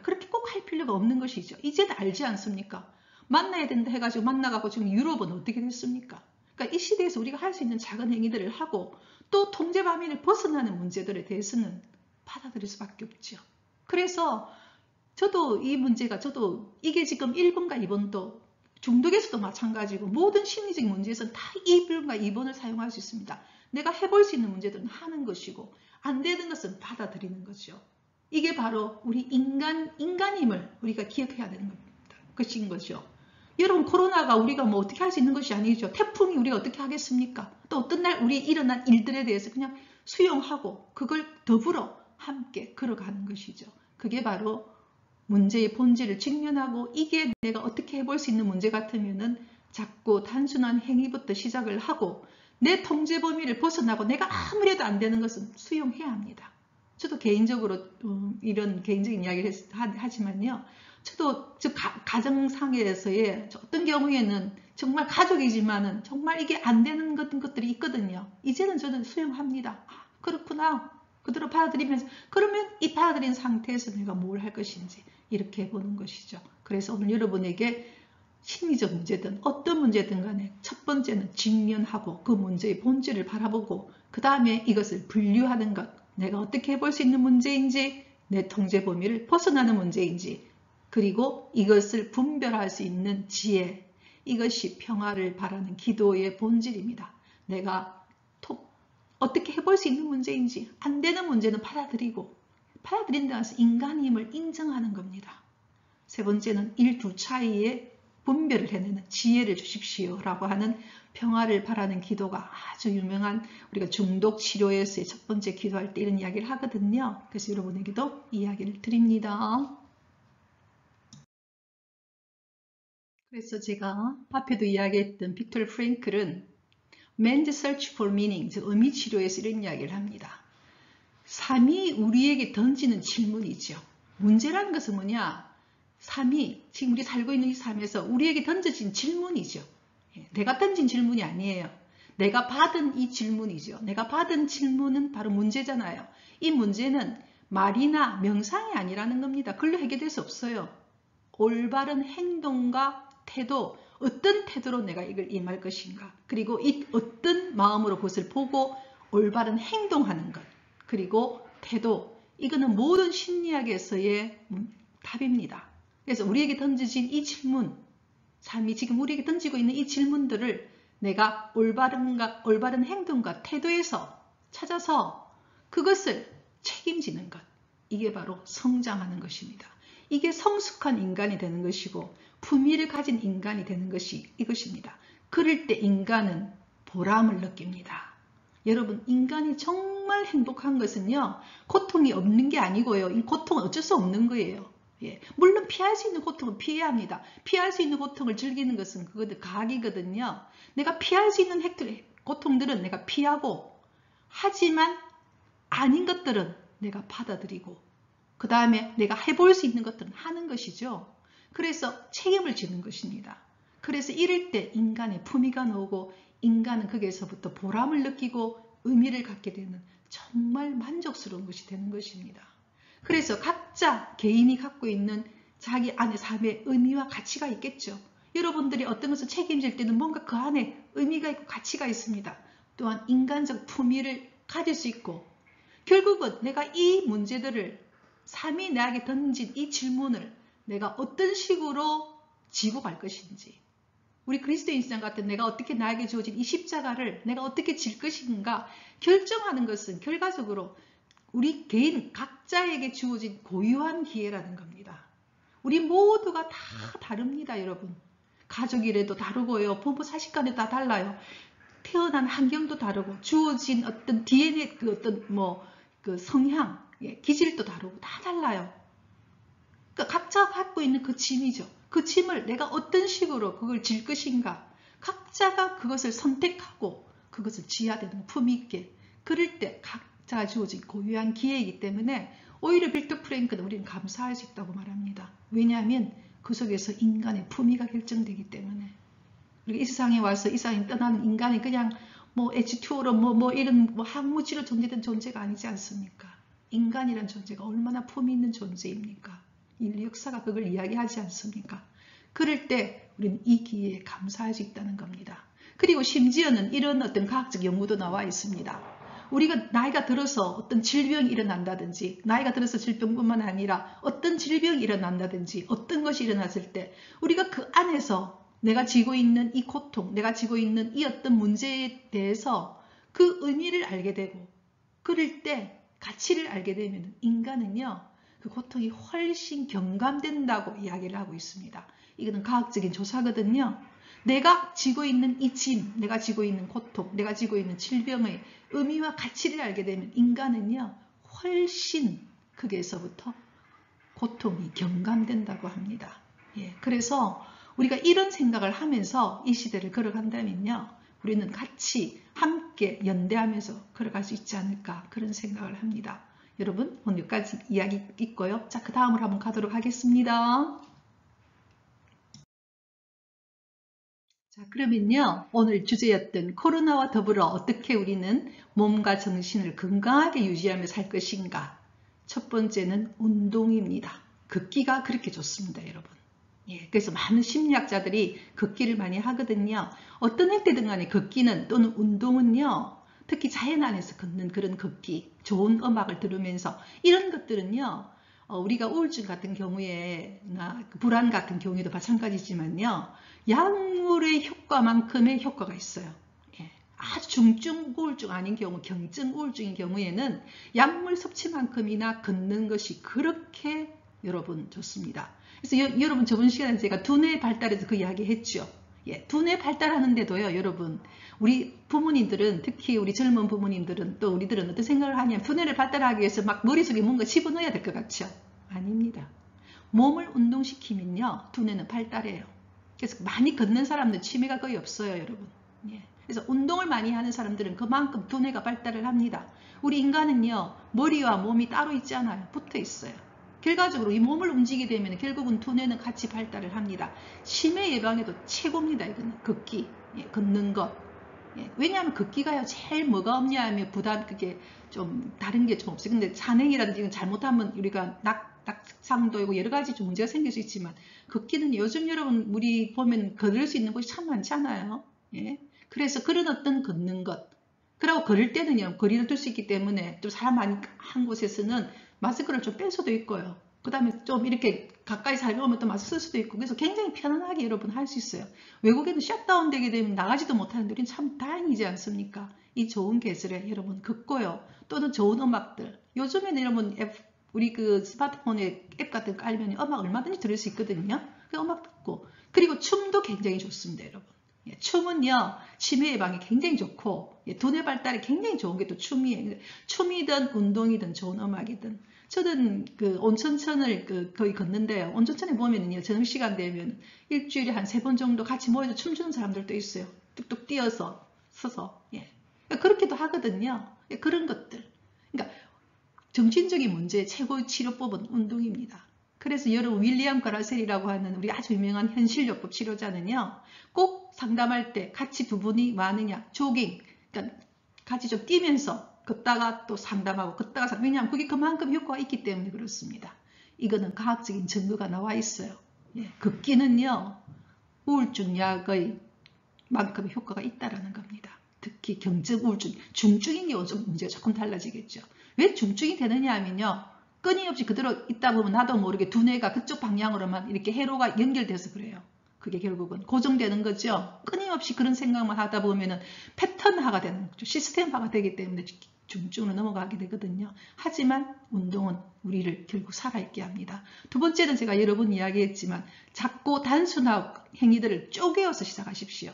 그렇게 꼭 할 필요가 없는 것이죠. 이제는 알지 않습니까? 만나야 된다 해가지고 만나가고 지금 유럽은 어떻게 됐습니까? 그러니까 이 시대에서 우리가 할 수 있는 작은 행위들을 하고 또 통제 범위를 벗어나는 문제들에 대해서는 받아들일 수밖에 없죠. 그래서 저도 이 문제가 이게 지금 1번과 2번도 중독에서도 마찬가지고 모든 심리적인 문제에서는 다 1번과 2번을 사용할 수 있습니다. 내가 해볼 수 있는 문제들은 하는 것이고 안 되는 것은 받아들이는 거죠. 이게 바로 우리 인간임을 우리가 기억해야 되는 것인 거죠. 여러분 코로나가 우리가 뭐 어떻게 할 수 있는 것이 아니죠. 태풍이 우리가 어떻게 하겠습니까? 또 어떤 날 우리 일어난 일들에 대해서 그냥 수용하고 그걸 더불어 함께 걸어가는 것이죠. 그게 바로 문제의 본질을 직면하고 이게 내가 어떻게 해볼 수 있는 문제 같으면은 작고 단순한 행위부터 시작을 하고 내 통제 범위를 벗어나고 내가 아무래도 안 되는 것은 수용해야 합니다. 저도 개인적으로 이런 개인적인 이야기를 하지만요. 저도 가정상에서의 어떤 경우에는 정말 가족이지만은 정말 이게 안 되는 것들이 있거든요. 이제는 저는 수용합니다. 아, 그렇구나. 그대로 받아들이면서 그러면 이 받아들인 상태에서 내가 뭘 할 것인지 이렇게 보는 것이죠. 그래서 오늘 여러분에게 심리적 문제든 어떤 문제든 간에 첫 번째는 직면하고 그 문제의 본질을 바라보고 그 다음에 이것을 분류하는 것, 내가 어떻게 해볼 수 있는 문제인지, 내 통제 범위를 벗어나는 문제인지, 그리고 이것을 분별할 수 있는 지혜, 이것이 평화를 바라는 기도의 본질입니다. 내가 어떻게 해볼 수 있는 문제인지, 안 되는 문제는 받아들이고, 받아들인다고 해서 인간임을 인정하는 겁니다. 세 번째는 일 두 차이에 분별을 해내는 지혜를 주십시오 라고 하는 평화를 바라는 기도가 아주 유명한, 우리가 중독 치료에서의 첫 번째 기도할 때 이런 이야기를 하거든요. 그래서 여러분에게도 이야기를 드립니다. 그래서 제가 앞에도 이야기했던 빅토르 프랭클은 Man's Search for Meaning, 즉 의미 치료에서 이런 이야기를 합니다. 삶이 우리에게 던지는 질문이죠. 문제라는 것은 뭐냐? 삶이 지금 우리 살고 있는 이 삶에서 우리에게 던져진 질문이죠. 내가 던진 질문이 아니에요. 내가 받은 이 질문이죠. 내가 받은 질문은 바로 문제잖아요. 이 문제는 말이나 명상이 아니라는 겁니다. 글로 해결될 수 없어요. 올바른 행동과 태도, 어떤 태도로 내가 이걸 임할 것인가, 그리고 어떤 마음으로 그것을 보고 올바른 행동하는 것, 그리고 태도, 이거는 모든 심리학에서의 답입니다. 그래서 우리에게 던져진 이 질문, 삶이 지금 우리에게 던지고 있는 이 질문들을 내가 올바른 행동과 태도에서 찾아서 그것을 책임지는 것, 이게 바로 성장하는 것입니다. 이게 성숙한 인간이 되는 것이고 품위를 가진 인간이 되는 것이 이것입니다. 그럴 때 인간은 보람을 느낍니다. 여러분, 인간이 정말 행복한 것은요, 고통이 없는 게 아니고요. 이 고통은 어쩔 수 없는 거예요. 물론 피할 수 있는 고통은 피해야 합니다. 피할 수 있는 고통을 즐기는 것은 그것도 과학이거든요. 내가 피할 수 있는 고통들은 내가 피하고, 하지만 아닌 것들은 내가 받아들이고, 그 다음에 내가 해볼 수 있는 것들은 하는 것이죠. 그래서 책임을 지는 것입니다. 그래서 이럴 때 인간의 품위가 나오고 인간은 거기에서부터 보람을 느끼고 의미를 갖게 되는 정말 만족스러운 것이 되는 것입니다. 그래서 각자 개인이 갖고 있는 자기 안에 삶의 의미와 가치가 있겠죠. 여러분들이 어떤 것을 책임질 때는 뭔가 그 안에 의미가 있고 가치가 있습니다. 또한 인간적 품위를 가질 수 있고, 결국은 내가 이 문제들을, 삶이 나에게 던진 이 질문을 내가 어떤 식으로 지고 갈 것인지, 우리 그리스도인 신앙 같은 내가 어떻게 나에게 주어진 이 십자가를 내가 어떻게 질 것인가 결정하는 것은 결과적으로 우리 개인 각자에게 주어진 고유한 기회라는 겁니다. 우리 모두가 다 다릅니다, 여러분. 가족이라도 다르고요. 부부 사식간에 다 달라요. 태어난 환경도 다르고, 주어진 어떤 DNA, 그 성향, 기질도 다르고 다 달라요. 그러니까 각자 갖고 있는 그 짐이죠. 그 짐을 내가 어떤 식으로 그걸 질 것인가. 각자가 그것을 선택하고 그것을 지어야 되는 품위 있게. 그럴 때 각자가 주어진 고유한 기회이기 때문에 오히려 빅토르 프랭클은 우리는 감사할 수 있다고 말합니다. 왜냐하면 그 속에서 인간의 품위가 결정되기 때문에. 이 세상에 와서 이 세상에 떠나는 인간이 그냥 H2O로 이런 항무지로 존재된 존재가 아니지 않습니까? 인간이란 존재가 얼마나 품위 있는 존재입니까? 인류 역사가 그걸 이야기하지 않습니까? 그럴 때 우리는 이 기회에 감사할 수 있다는 겁니다. 그리고 심지어는 이런 어떤 과학적 연구도 나와 있습니다. 우리가 나이가 들어서 어떤 질병이 일어난다든지, 나이가 들어서 질병뿐만 아니라 어떤 질병이 일어난다든지, 어떤 것이 일어났을 때 우리가 그 안에서 내가 지고 있는 이 고통, 내가 지고 있는 이 어떤 문제에 대해서 그 의미를 알게 되고, 그럴 때 가치를 알게 되면 인간은요, 그 고통이 훨씬 경감된다고 이야기를 하고 있습니다. 이거는 과학적인 조사거든요. 내가 지고 있는 이 짐, 내가 지고 있는 고통, 내가 지고 있는 질병의 의미와 가치를 알게 되면 인간은요, 훨씬 거기에서부터 고통이 경감된다고 합니다. 그래서 우리가 이런 생각을 하면서 이 시대를 걸어간다면요, 우리는 같이 함께 연대하면서 걸어갈 수 있지 않을까, 그런 생각을 합니다. 여러분, 오늘 여기까지 이야기 있고요. 자, 그 다음으로 한번 가도록 하겠습니다. 자, 그러면요, 오늘 주제였던 코로나와 더불어 어떻게 우리는 몸과 정신을 건강하게 유지하며 살 것인가. 첫 번째는 운동입니다. 걷기가 그렇게 좋습니다, 여러분. 예, 그래서 많은 심리학자들이 걷기를 많이 하거든요. 어떤 형태든 간에 걷기는 또는 운동은요, 특히 자연 안에서 걷는 그런 걷기, 좋은 음악을 들으면서 이런 것들은요, 우리가 우울증 같은 경우에, 불안 같은 경우에도 마찬가지지만요, 약물의 효과만큼의 효과가 있어요. 예, 아주 중증 우울증 아닌 경우, 경증 우울증인 경우에는 약물 섭취만큼이나 걷는 것이 그렇게 여러분 좋습니다. 그래서 여러분 저번 시간에 제가 두뇌 발달에서 그 이야기 했죠. 예, 두뇌 발달하는데도요, 여러분, 우리 부모님들은, 특히 우리 젊은 부모님들은 또 우리들은 어떤 생각을 하냐면 두뇌를 발달하기 위해서 막 머릿속에 뭔가 집어넣어야 될 것 같죠? 아닙니다. 몸을 운동시키면요, 두뇌는 발달해요. 그래서 많이 걷는 사람들 치매가 거의 없어요, 여러분. 예. 그래서 운동을 많이 하는 사람들은 그만큼 두뇌가 발달을 합니다. 우리 인간은요, 머리와 몸이 따로 있지 않아요. 붙어 있어요. 결과적으로 이 몸을 움직이게 되면 결국은 두뇌는 같이 발달을 합니다. 치매 예방에도 최고입니다. 이거는 걷기, 예, 걷는 것. 예, 왜냐하면 걷기가요 제일 뭐가 없냐 하면 부담, 그게 좀 다른 게 좀 없어요. 근데 산행이라든지 잘못하면 우리가 낙상도 있고 여러 가지 좀 문제가 생길 수 있지만 걷기는 요즘 여러분 우리 보면 걸을 수 있는 곳이 참 많잖아요. 예, 그래서 그런 어떤 걷는 것, 그리고 걸을 때는요 거리를 둘 수 있기 때문에 또 사람 많이 한 곳에서는 마스크를 좀 뺄 수도 있고요. 그 다음에 좀 이렇게 가까이 살펴보면 또 마스크 쓸 수도 있고, 그래서 굉장히 편안하게 여러분 할 수 있어요. 외국에도 셧다운 되게 되면 나가지도 못하는데 우리는 참 다행이지 않습니까? 이 좋은 계절에 여러분 걷고요. 또는 좋은 음악들. 요즘에는 여러분 우리 그 스마트폰에 앱 같은 거 깔면 음악 얼마든지 들을 수 있거든요. 그 음악 듣고. 그리고 춤도 굉장히 좋습니다, 여러분. 예, 춤은요, 치매 예방에 굉장히 좋고, 예, 두뇌 발달에 굉장히 좋은 게 또 춤이에요. 춤이든 운동이든 좋은 음악이든. 저는 그 온천천을 거의 걷는데요. 온천천에 보면은요, 저녁 시간 되면 일주일에 한 3번 정도 같이 모여서 춤추는 사람들도 있어요. 뚝뚝 뛰어서, 서서. 예. 그렇게도 하거든요. 예, 그런 것들. 그러니까 정신적인 문제의 최고 치료법은 운동입니다. 그래서 여러분 윌리엄 가라셀이라고 하는 우리 아주 유명한 현실요법 치료자는요, 꼭 상담할 때 같이 두 분이 뭐 하느냐, 조깅, 그러니까 같이 좀 뛰면서 걷다가 또 상담하고 걷다가 왜냐하면 그게 그만큼 효과가 있기 때문에 그렇습니다. 이거는 과학적인 증거가 나와 있어요. 예, 걷기는요, 우울증 약의 만큼의 효과가 있다라는 겁니다. 특히 경증 우울증, 중증인 경우 좀 문제가 조금 달라지겠죠. 왜 중증이 되느냐 하면요, 끊임없이 그대로 있다 보면 나도 모르게 두뇌가 그쪽 방향으로만 이렇게 회로가 연결돼서 그래요. 그게 결국은 고정되는 거죠. 끊임없이 그런 생각만 하다 보면은 패턴화가 되는 거죠. 시스템화가 되기 때문에 중증으로 넘어가게 되거든요. 하지만 운동은 우리를 결국 살아있게 합니다. 두 번째는 제가 여러 번 이야기했지만 작고 단순한 행위들을 쪼개어서 시작하십시오.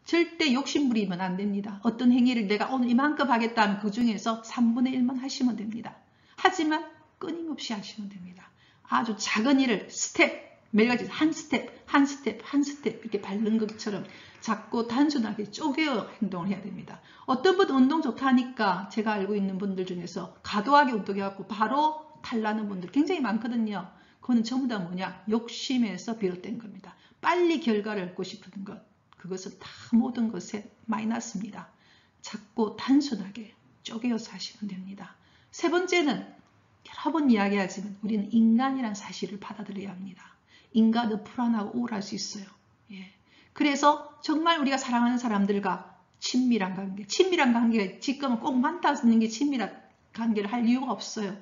절대 욕심부리면 안 됩니다. 어떤 행위를 내가 오늘 이만큼 하겠다 하면 그 중에서 3분의 1만 하시면 됩니다. 하지만 끊임없이 하시면 됩니다. 아주 작은 일을 매일같이 한 스텝 이렇게 밟는 것처럼 작고 단순하게 쪼개어 행동을 해야 됩니다. 어떤 분 운동 좋다 하니까 제가 알고 있는 분들 중에서 과도하게 운동해갖고 바로 탈나는 분들 굉장히 많거든요. 그거는 전부 다 뭐냐? 욕심에서 비롯된 겁니다. 빨리 결과를 얻고 싶은 것. 그것은 다 모든 것에 마이너스입니다. 작고 단순하게 쪼개어서 하시면 됩니다. 세 번째는 여러 번 이야기하지만 우리는 인간이란 사실을 받아들여야 합니다. 인간은 불안하고 우울할 수 있어요. 예. 그래서 정말 우리가 사랑하는 사람들과 친밀한 관계, 지금은 꼭 만나는 게 친밀한 관계를 할 이유가 없어요.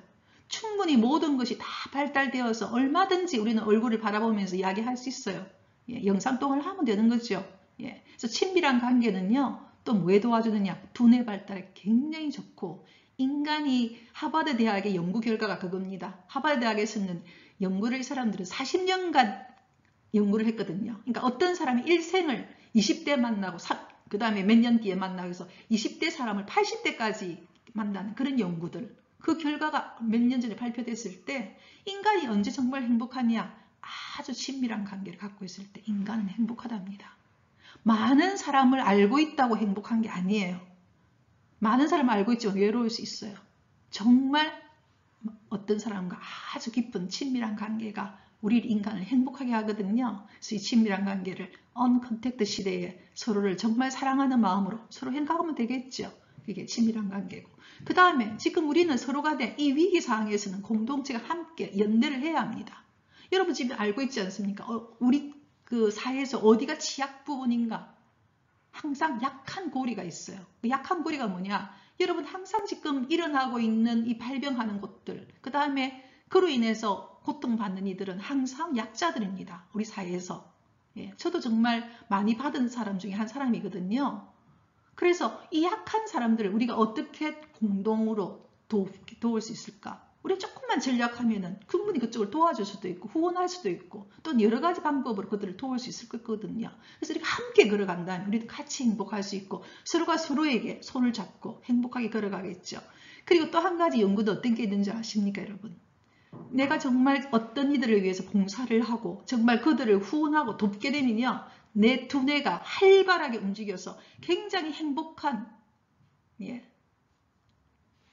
충분히 모든 것이 다 발달되어서 얼마든지 우리는 얼굴을 바라보면서 이야기할 수 있어요. 예. 영상통화를 하면 되는 거죠. 예. 그래서 친밀한 관계는요, 또 뭐에 도와주느냐? 두뇌 발달에 굉장히 좋고, 인간이 하버드 대학의 연구 결과가 그겁니다. 하버드 대학에서는 연구를 이 사람들은 40년간 연구를 했거든요. 그러니까 어떤 사람이 일생을 20대 만나고 그 다음에 몇 년 뒤에 만나고 해서 20대 사람을 80대까지 만나는 그런 연구들. 그 결과가 몇 년 전에 발표됐을 때 인간이 언제 정말 행복하냐? 아주 친밀한 관계를 갖고 있을 때 인간은 행복하답니다. 많은 사람을 알고 있다고 행복한 게 아니에요. 많은 사람을 알고 있지만 외로울 수 있어요. 정말 어떤 사람과 아주 깊은 친밀한 관계가 우리 인간을 행복하게 하거든요. 그래서 이 친밀한 관계를 언컨택트 시대에 서로를 정말 사랑하는 마음으로 서로 행복하면 되겠죠. 그게 친밀한 관계고. 그 다음에 지금 우리는 서로가 된 이 위기 상황에서는 공동체가 함께 연대를 해야 합니다. 여러분 지금 알고 있지 않습니까? 우리 그 사회에서 어디가 취약 부분인가? 항상 약한 고리가 있어요. 그 약한 고리가 뭐냐? 여러분 항상 지금 일어나고 있는 이 발병하는 곳들, 그 다음에 그로 인해서 고통받는 이들은 항상 약자들입니다. 우리 사회에서. 예, 저도 정말 많이 받은 사람 중에 한 사람이거든요. 그래서 이 약한 사람들을 우리가 어떻게 공동으로 도울 수 있을까? 우리 조금만 전략하면은 충분히 그쪽을 도와줄 수도 있고 후원할 수도 있고 또 여러 가지 방법으로 그들을 도울 수 있을 거거든요. 그래서 이렇게 함께 걸어간다면 우리도 같이 행복할 수 있고 서로가 서로에게 손을 잡고 행복하게 걸어가겠죠. 그리고 또 한 가지 연구도 어떤 게 있는지 아십니까, 여러분? 내가 정말 어떤 이들을 위해서 봉사를 하고 정말 그들을 후원하고 돕게 되면요. 내 두뇌가 활발하게 움직여서 굉장히 행복한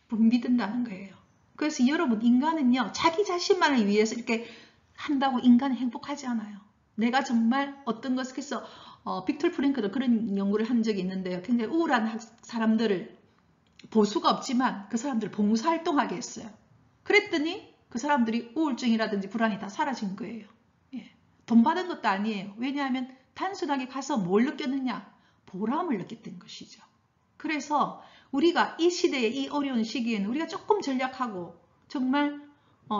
분비된다는 거예요. 그래서 여러분 인간은요. 자기 자신만을 위해서 이렇게 한다고 인간은 행복하지 않아요. 내가 정말 어떤 것을 해서 빅터 프랭크도 그런 연구를 한 적이 있는데요. 굉장히 우울한 사람들을 볼 수가 없지만 그 사람들을 봉사활동하게 했어요. 그랬더니 그 사람들이 우울증이라든지 불안이 다 사라진 거예요. 예. 돈 받은 것도 아니에요. 왜냐하면 단순하게 가서 뭘 느꼈느냐? 보람을 느꼈던 것이죠. 그래서 우리가 이 시대에 이 어려운 시기에는 우리가 조금 전략하고 정말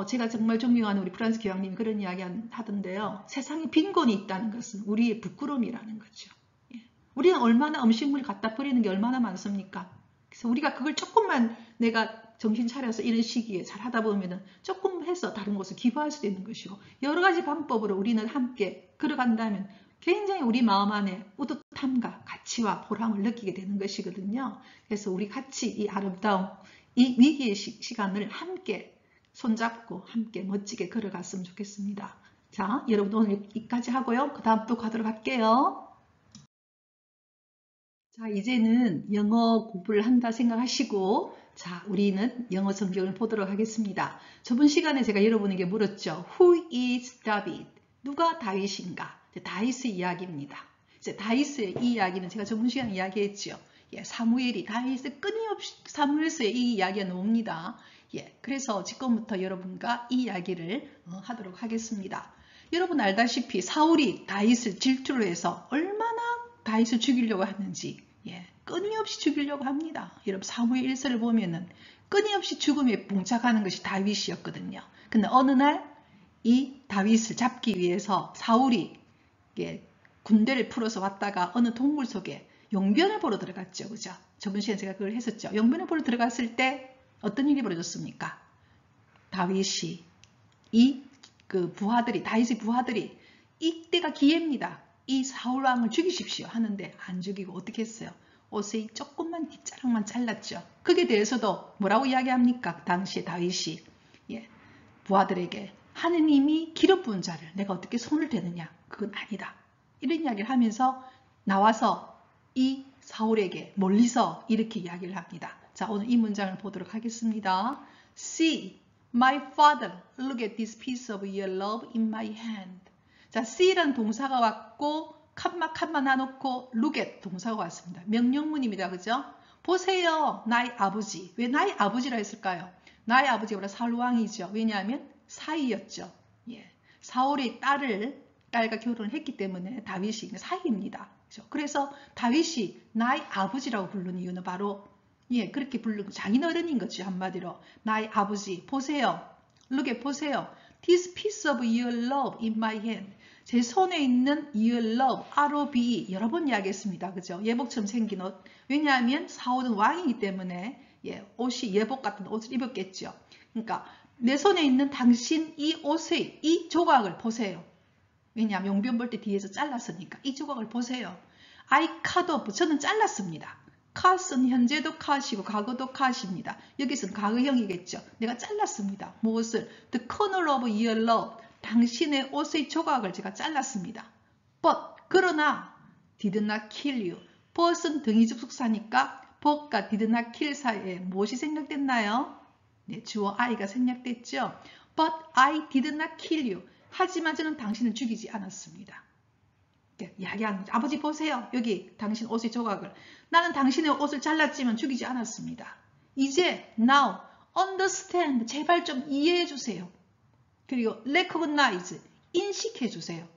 제가 정말 존경하는 우리 프란스 교황님이 그런 이야기 하던데요. 세상에 빈곤이 있다는 것은 우리의 부끄러움이라는 거죠. 예. 우리는 얼마나 음식물 갖다 버리는 게 얼마나 많습니까? 그래서 우리가 그걸 조금만 내가 정신 차려서 이런 시기에 잘 하다 보면은 조금 해서 다른 곳을 기부할 수도 있는 것이고 여러 가지 방법으로 우리는 함께 걸어간다면 굉장히 우리 마음 안에 뿌듯함과 가치와 보람을 느끼게 되는 것이거든요. 그래서 우리 같이 이 아름다운 이 위기의 시간을 함께 손잡고 함께 멋지게 걸어갔으면 좋겠습니다. 자, 여러분 오늘 여기까지 하고요. 그 다음 또 가도록 할게요. 자, 이제는 영어 공부를 한다 생각하시고 자, 우리는 영어 성경을 보도록 하겠습니다. 저번 시간에 제가 여러분에게 물었죠. Who is David? 누가 다윗인가? 다윗의 이야기입니다. 이제 다윗의 이 이야기는 제가 저번 시간에 이야기했죠. 예, 사무엘이 다윗의 끊임없이 사무엘서의 이 이야기가 나옵니다. 예, 그래서 지금부터 여러분과 이 이야기를 하도록 하겠습니다. 여러분 알다시피 사울이 다윗을 질투로 해서 얼마나 다윗을 죽이려고 하는지 예, 끊임없이 죽이려고 합니다. 여러분 사무엘 1서를 보면은 끊임없이 죽음에 봉착하는 것이 다윗이었거든요. 근데 어느 날 이 다윗을 잡기 위해서 사울이 예, 군대를 풀어서 왔다가 어느 동굴 속에 용변을 보러 들어갔죠. 그죠? 저번 시간에 제가 그걸 했었죠. 용변을 보러 들어갔을 때 어떤 일이 벌어졌습니까? 다윗이 다윗의 부하들이 이때가 기회입니다. 이 사울 왕을 죽이십시오 하는데 안 죽이고 어떻게 했어요? 옷의 조금만 뒷자락만 잘랐죠. 거기에 대해서도 뭐라고 이야기합니까? 당시에 다윗이 예, 부하들에게 하느님이 기름 부은 자를 내가 어떻게 손을 대느냐? 그건 아니다. 이런 이야기를 하면서 나와서 이 사울에게 멀리서 이렇게 이야기를 합니다. 자, 오늘 이 문장을 보도록 하겠습니다. See, my father, look at this piece of your love in my hand. 자, see라는 동사가 왔고 칸마 놔놓고 look at 동사가 왔습니다. 명령문입니다. 그죠? 보세요. 나의 아버지. 왜 나의 아버지라 했을까요? 나의 아버지가 바로 사울 왕이죠. 왜냐하면 사이였죠. 예. 사울이 딸과 결혼을 했기 때문에 다윗이 사이입니다. 그렇죠? 그래서 다윗이 나의 아버지라고 부르는 이유는 바로 예, 그렇게 부르고 장인어른인 거죠. 한마디로 나의 아버지 보세요. look at 보세요. This piece of your love in my hand. 제 손에 있는 your love, ROV 여러 번 이야기했습니다. 그죠? 예복처럼 생긴 옷. 왜냐하면 사울은 왕이기 때문에 예, 옷이 예복 같은 옷을 입었겠죠. 그러니까 내 손에 있는 당신 이 옷의 이 조각을 보세요. 왜냐하면 용변 볼 때 뒤에서 잘랐으니까 이 조각을 보세요. I cut off. 저는 잘랐습니다. cut은 현재도 cut이고 과거도 cut입니다. 여기서는 과거형이겠죠. 내가 잘랐습니다. 무엇을? The corner of your love. 당신의 옷의 조각을 제가 잘랐습니다. But 그러나 did not kill you. but은 등위 접속사니까 but과 did not kill 사이에 무엇이 생략됐나요? 네, 주어 I가 생략됐죠. But I did not kill you. 하지만 저는 당신을 죽이지 않았습니다. 이야기하는 거죠. 아버지 보세요. 여기 당신 옷의 조각을. 나는 당신의 옷을 잘랐지만 죽이지 않았습니다. 이제 now understand 제발 좀 이해해 주세요. 그리고 recognize 인식해 주세요.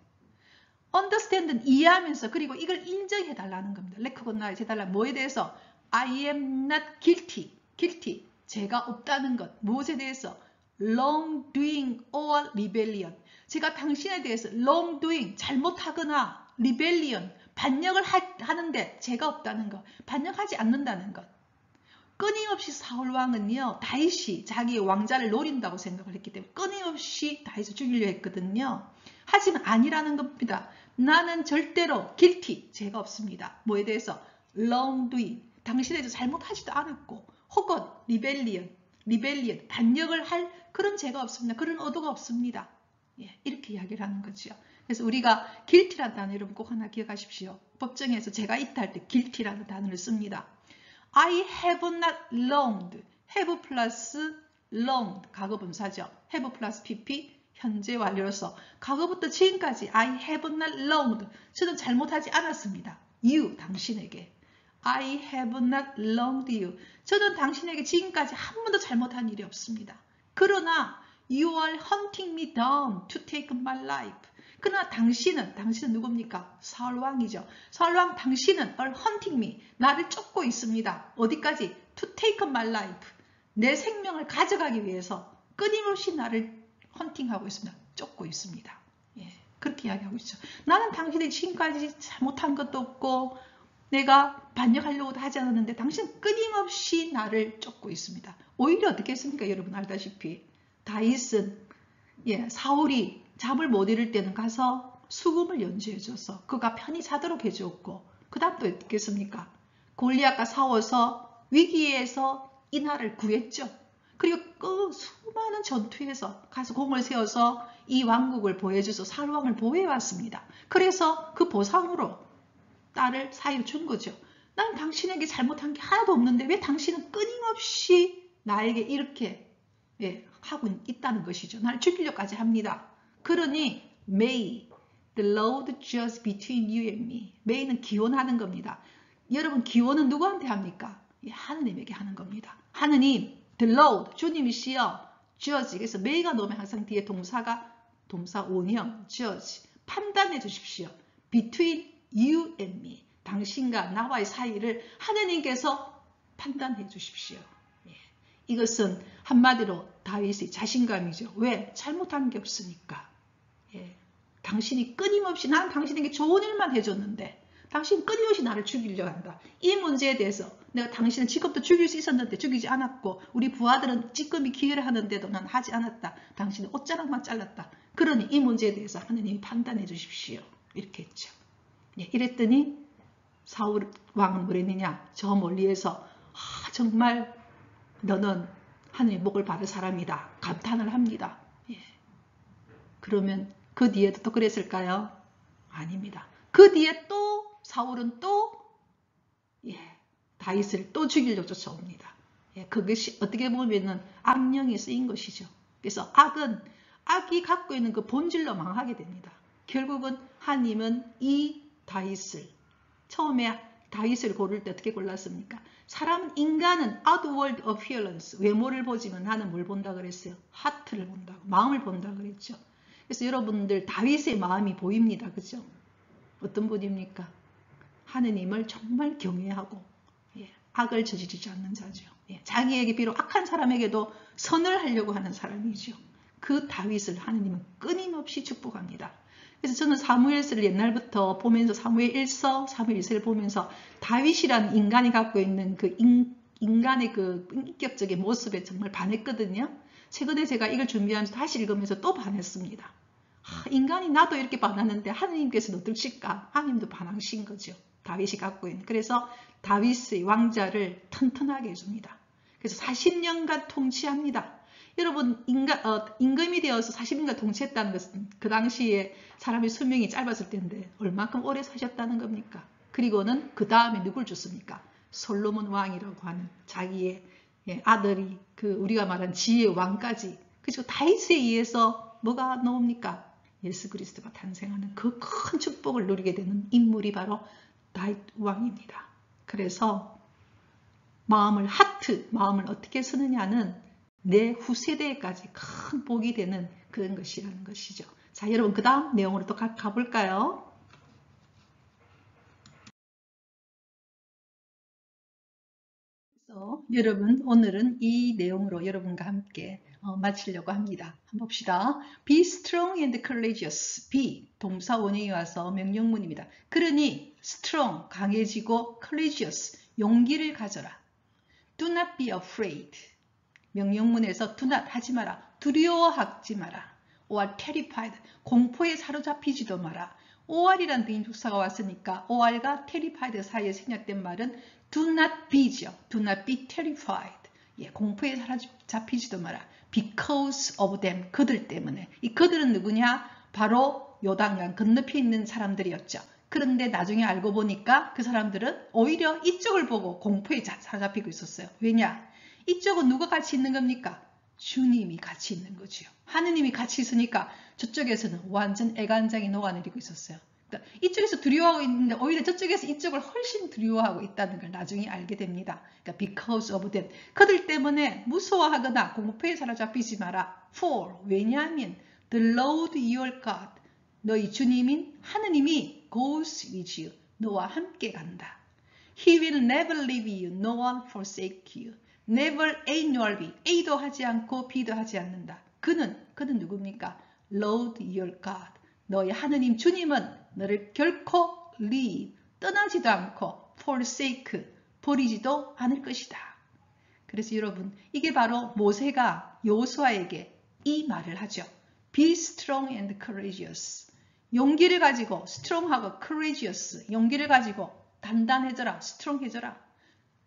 understand는 이해하면서 그리고 이걸 인정해 달라는 겁니다. recognize 해달라. 뭐에 대해서? I am not guilty. guilty. 죄가 없다는 것. 무엇에 대해서? wrongdoing or rebellion. 제가 당신에 대해서 wrongdoing 잘못하거나 rebellion 반역을 하는데 죄가 없다는 것. 반역하지 않는다는 것. 끊임없이 사울왕은요. 다윗이 자기의 왕자를 노린다고 생각을 했기 때문에 끊임없이 다윗을 죽이려 했거든요. 하지만 아니라는 겁니다. 나는 절대로 guilty, 죄가 없습니다. 뭐에 대해서? wrongdoing, 당신에 대해서 잘못하지도 않았고 혹은 rebellion, 반역을 할 그런 죄가 없습니다. 그런 의도가 없습니다. 예, 이렇게 이야기를 하는 거죠. 그래서 우리가 guilty라는 단어 여러분 꼭 하나 기억하십시오. 법정에서 죄가 있다 할 때 guilty라는 단어를 씁니다. I have not wronged. have 플러스 wronged. 과거분사죠. have 플러스 pp. 현재 완료로서 과거부터 지금까지 I have not wronged. 저는 잘못하지 않았습니다. You, 당신에게. I have not wronged you. 저는 당신에게 지금까지 한 번도 잘못한 일이 없습니다. 그러나 You are hunting me down to take my life. 그러나 당신은 누굽니까? 사울왕이죠. 사울왕 당신은 are hunting me. 나를 쫓고 있습니다. 어디까지? To take my life. 내 생명을 가져가기 위해서 끊임없이 나를 헌팅하고 있습니다. 쫓고 있습니다. 예, 그렇게 이야기하고 있죠. 나는 당신이 지금까지 잘못한 것도 없고 내가 반역하려고도 하지 않았는데 당신은 끊임없이 나를 쫓고 있습니다. 오히려 어떻게 했습니까? 여러분 알다시피 다윗은 사울이 잠을 못 이룰 때는 가서 수금을 연주해줘서 그가 편히 자도록 해주었고 그 다음 또 어떻게 했습니까? 골리앗과 싸워서 위기에서 이 나라를 구했죠. 그리고 그 수많은 전투에서 가서 공을 세워서 이 왕국을 보여줘서 사울왕을 보호해왔습니다. 그래서 그 보상으로 딸을 사이로 준 거죠. 난 당신에게 잘못한 게 하나도 없는데 왜 당신은 끊임없이 나에게 이렇게 하고 있다는 것이죠. 나를 죽이려까지 합니다. 그러니 May the Lord judge between you and me. May는 기원하는 겁니다. 여러분 기원은 누구한테 합니까? 하느님에게 하는 겁니다. 하느님, the Lord, 주님이시여, judge. 그래서 May가 넣으면 항상 뒤에 동사 원형, judge. 판단해 주십시오. between you and me. 당신과 나와의 사이를 하느님께서 판단해 주십시오. 이것은 한마디로 다윗의 자신감이죠. 왜? 잘못한 게 없으니까. 당신이 끊임없이 나는 당신에게 좋은 일만 해줬는데 당신 끊임없이 나를 죽이려고 한다. 이 문제에 대해서 내가 당신을 지금도 죽일 수 있었는데 죽이지 않았고 우리 부하들은 찌끔이 기회를 하는데도 난 하지 않았다. 당신은 옷자락만 잘랐다. 그러니 이 문제에 대해서 하느님이 판단해 주십시오. 이렇게 했죠. 이랬더니 사울 왕은 뭐랬느냐? 저 멀리에서 정말 너는 하느님 목을 받을 사람이다. 감탄을 합니다. 그러면 그 뒤에도 또 그랬을까요? 아닙니다. 그 뒤에 또 사울은 또 다윗을 또 죽이려고 쫓아옵니다. 그것이 어떻게 보면 악령이 쓰인 것이죠. 그래서 악이 갖고 있는 그 본질로 망하게 됩니다. 결국은 하나님은 이 다윗을 처음에 다윗을 고를 때 어떻게 골랐습니까? 인간은 outward appearance, 외모를 보지만 나는 뭘 본다 그랬어요? 하트를 본다고, 마음을 본다 그랬죠. 그래서 여러분들 다윗의 마음이 보입니다. 그죠? 어떤 분입니까? 하느님을 정말 경외하고 악을 저지르지 않는 자죠. 자기에게 비록 악한 사람에게도 선을 하려고 하는 사람이죠. 그 다윗을 하느님은 끊임없이 축복합니다. 그래서 저는 사무엘서를 옛날부터 보면서 사무엘 1서, 사무엘 2서를 보면서 다윗이라는 인간이 갖고 있는 그 인간의 그 인격적인 모습에 정말 반했거든요. 최근에 제가 이걸 준비하면서 다시 읽으면서 또 반했습니다. 인간이 나도 이렇게 반하는데 하느님께서는 어떠실까? 하느님도 반하신 거죠. 다윗이 갖고 있는. 그래서 다윗의 왕자를 튼튼하게 해줍니다. 그래서 40년간 통치합니다. 여러분 임금이 되어서 40년간 통치했다는 것은 그 당시에 사람의 수명이 짧았을 텐데 얼마큼 오래 사셨다는 겁니까? 그리고는 그 다음에 누굴 줬습니까? 솔로몬 왕이라고 하는 자기의 아들이 우리가 말한 지혜의 왕까지. 그리고 다윗에 의해서 뭐가 나옵니까? 예수 그리스도가 탄생하는 그 큰 축복을 누리게 되는 인물이 바로 다윗 왕입니다. 그래서 마음을 어떻게 쓰느냐는 내 후세대까지 큰 복이 되는 그런 것이라는 것이죠. 자, 여러분 그 다음 내용으로 또 가볼까요? 그래서 여러분 오늘은 이 내용으로 여러분과 함께 마치려고 합니다. 한번 봅시다. Be strong and courageous. be 동사 원형이 와서 명령문입니다. 그러니 strong 강해지고 courageous 용기를 가져라. Do not be afraid. 명령문에서 do not 하지 마라. 두려워하지 마라. or terrified 공포에 사로잡히지도 마라. or이란 비인숙사가 왔으니까 or과 terrified 사이에 생략된 말은 do not be죠. do not be terrified. 예, 공포에 사로잡히지도 마라. because of them 그들 때문에. 이 그들은 누구냐? 바로 요단강 건너편에 있는 사람들이었죠. 그런데 나중에 알고 보니까 그 사람들은 오히려 이쪽을 보고 공포에 사로잡히고 있었어요. 왜냐? 이쪽은 누가 같이 있는 겁니까? 주님이 같이 있는 거지요. 하느님이 같이 있으니까 저쪽에서는 완전 애간장이 녹아내리고 있었어요. 그러니까 이쪽에서 두려워하고 있는데 오히려 저쪽에서 이쪽을 훨씬 두려워하고 있다는 걸 나중에 알게 됩니다. 그러니까 because of them. 그들 때문에 무서워하거나 공포에 사로잡히지 마라. For 왜냐하면 the Lord your God 너희 주님인 하느님이 goes with you 너와 함께 간다. He will never leave you, no one forsake you. Never A nor B. A도 하지 않고 B도 하지 않는다. 그는 누굽니까? Lord your God. 너의 하느님 주님은 너를 결코 leave, 떠나지도 않고 forsake, 버리지도 않을 것이다. 그래서 여러분 이게 바로 모세가 여호수아에게 이 말을 하죠. Be strong and courageous. 용기를 가지고 strong하고 courageous. 용기를 가지고 단단해져라. strong해져라.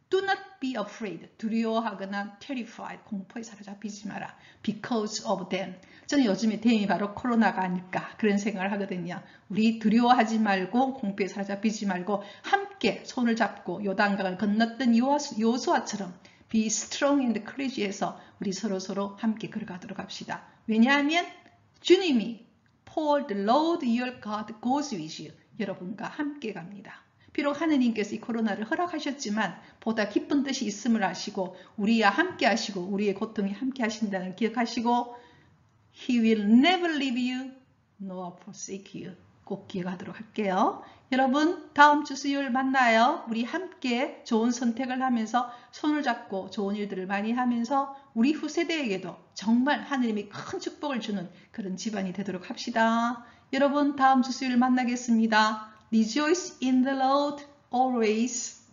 Do not be afraid. 두려워하거나 terrified. 공포에 사로잡히지 마라. Because of them. 저는 요즘에 대응이 바로 코로나가 아닐까 그런 생각을 하거든요. 우리 두려워하지 말고 공포에 사로잡히지 말고 함께 손을 잡고 요단강을 건넜던 여호수아처럼 be strong and courageous 해서 우리 서로 함께 걸어가도록 합시다. 왜냐하면 주님이 For the Lord your God goes with you. 여러분과 함께 갑니다. 비록 하느님께서 이 코로나를 허락하셨지만 보다 기쁜 뜻이 있음을 아시고 우리와 함께 하시고 우리의 고통에 함께 하신다는 기억하시고 He will never leave you nor forsake you. 꼭 기억하도록 할게요. 여러분 다음 주 수요일 만나요. 우리 함께 좋은 선택을 하면서 손을 잡고 좋은 일들을 많이 하면서 우리 후세대에게도 정말 하느님이 큰 축복을 주는 그런 집안이 되도록 합시다. 여러분 다음 주 수요일 만나겠습니다. Rejoice in the Lord always.